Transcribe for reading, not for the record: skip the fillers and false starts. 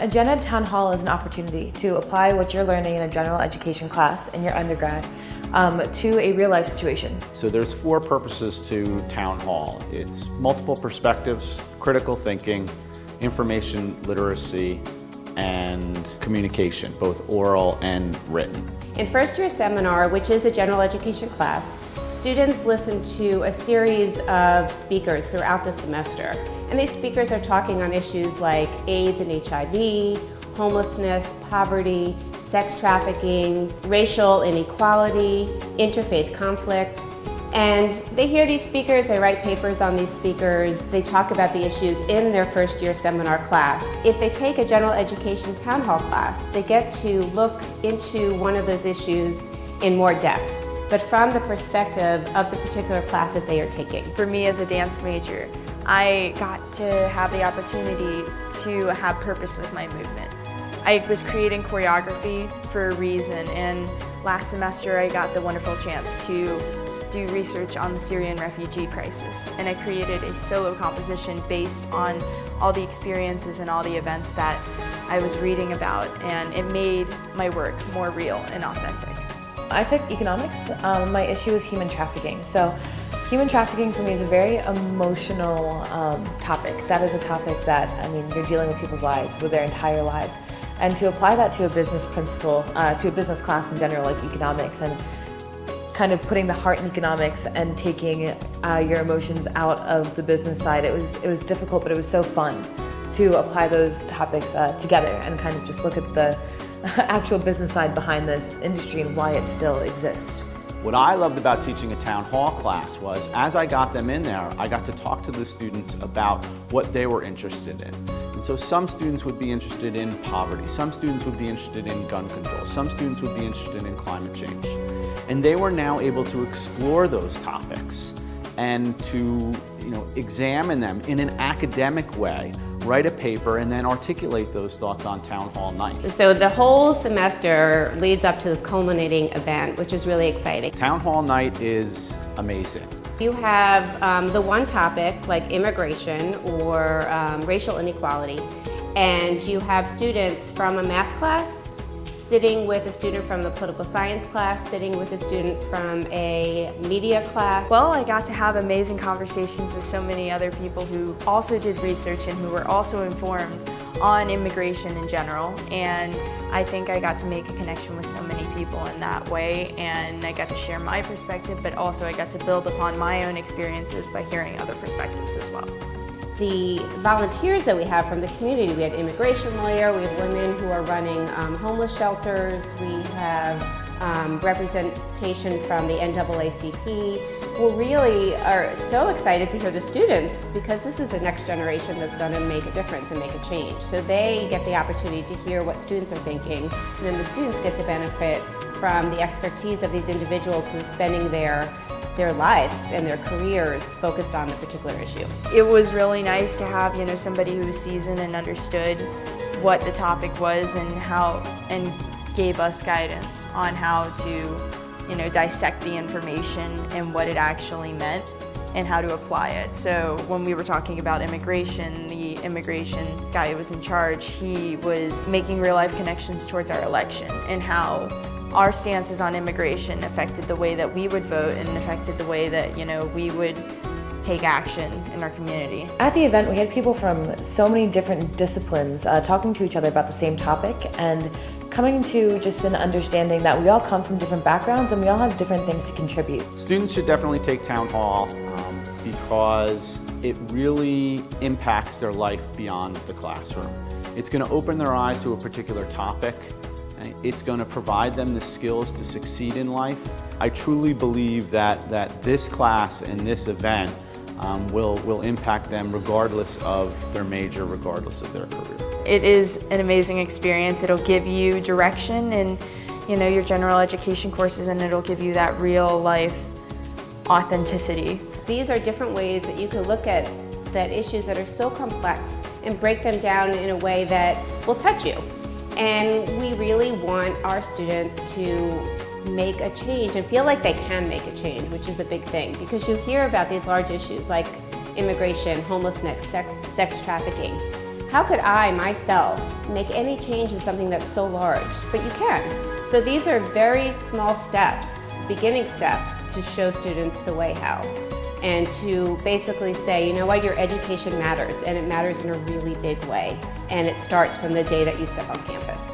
A Gen Ed Town Hall is an opportunity to apply what you're learning in a general education class in your undergrad to a real life situation. So there's 4 purposes to Town Hall. It's multiple perspectives, critical thinking, information literacy, and communication, both oral and written. In first year seminar, which is a general education class, students listen to a series of speakers throughout the semester. And these speakers are talking on issues like AIDS and HIV, homelessness, poverty, sex trafficking, racial inequality, interfaith conflict. And they hear these speakers, they write papers on these speakers, they talk about the issues in their first year seminar class. If they take a general education town hall class, they get to look into one of those issues in more depth, but from the perspective of the particular class that they are taking. For me as a dance major, I got to have the opportunity to have purpose with my movement. I was creating choreography for a reason, and last semester I got the wonderful chance to do research on the Syrian refugee crisis, and I created a solo composition based on all the experiences and all the events that I was reading about, and it made my work more real and authentic. I took economics. My issue was human trafficking. So human trafficking for me is a very emotional topic. That is a topic that, you're dealing with people's lives, with their entire lives. And to apply that to a business principle, to a business class in general, like economics, and kind of putting the heart in economics and taking your emotions out of the business side, it was difficult, but it was so fun to apply those topics together and kind of just look at the actual business side behind this industry and why it still exists. What I loved about teaching a town hall class was, as I got them in there, I got to talk to the students about what they were interested in. And so some students would be interested in poverty, some students would be interested in gun control, some students would be interested in climate change. And they were now able to explore those topics and to examine them in an academic way, write a paper, and then articulate those thoughts on Town Hall night. So the whole semester leads up to this culminating event, which is really exciting. Town Hall night is amazing. You have the one topic like immigration or racial inequality, and you have students from a math class sitting with a student from the political science class, sitting with a student from a media class. Well, I got to have amazing conversations with so many other people who also did research and who were also informed on immigration in general, and I think I got to make a connection with so many people in that way, and I got to share my perspective, but also I got to build upon my own experiences by hearing other perspectives as well. The volunteers that we have from the community, we have immigration lawyer, we have women who are running homeless shelters, we have representation from the NAACP. We really are so excited to hear the students, because this is the next generation that's going to make a difference and make a change. So they get the opportunity to hear what students are thinking, and then the students get to benefit from the expertise of these individuals who are spending their lives and their careers focused on a particular issue. It was really nice to have somebody who was seasoned and understood what the topic was and gave us guidance on how to dissect the information and what it actually meant and how to apply it. So when we were talking about immigration, the immigration guy who was in charge, he was making real life connections towards our election and how our stances on immigration affected the way that we would vote and affected the way that we would take action in our community. At the event, we had people from so many different disciplines talking to each other about the same topic and coming to just an understanding that we all come from different backgrounds and we all have different things to contribute. Students should definitely take Town Hall because it really impacts their life beyond the classroom. It's going to open their eyes to a particular topic. It's going to provide them the skills to succeed in life. I truly believe that this class and this event will impact them regardless of their major, regardless of their career. It is an amazing experience. It'll give you direction in your general education courses, and it'll give you that real life authenticity. These are different ways that you can look at issues that are so complex and break them down in a way that will touch you. And we really want our students to make a change and feel like they can make a change, which is a big thing, because you hear about these large issues like immigration, homelessness, sex trafficking. how could I, myself, make any change in something that's so large? But you can. So these are very small steps, beginning steps, to show students the way how. And to basically say, you know what, your education matters, and it matters in a really big way. And it starts from the day that you step on campus.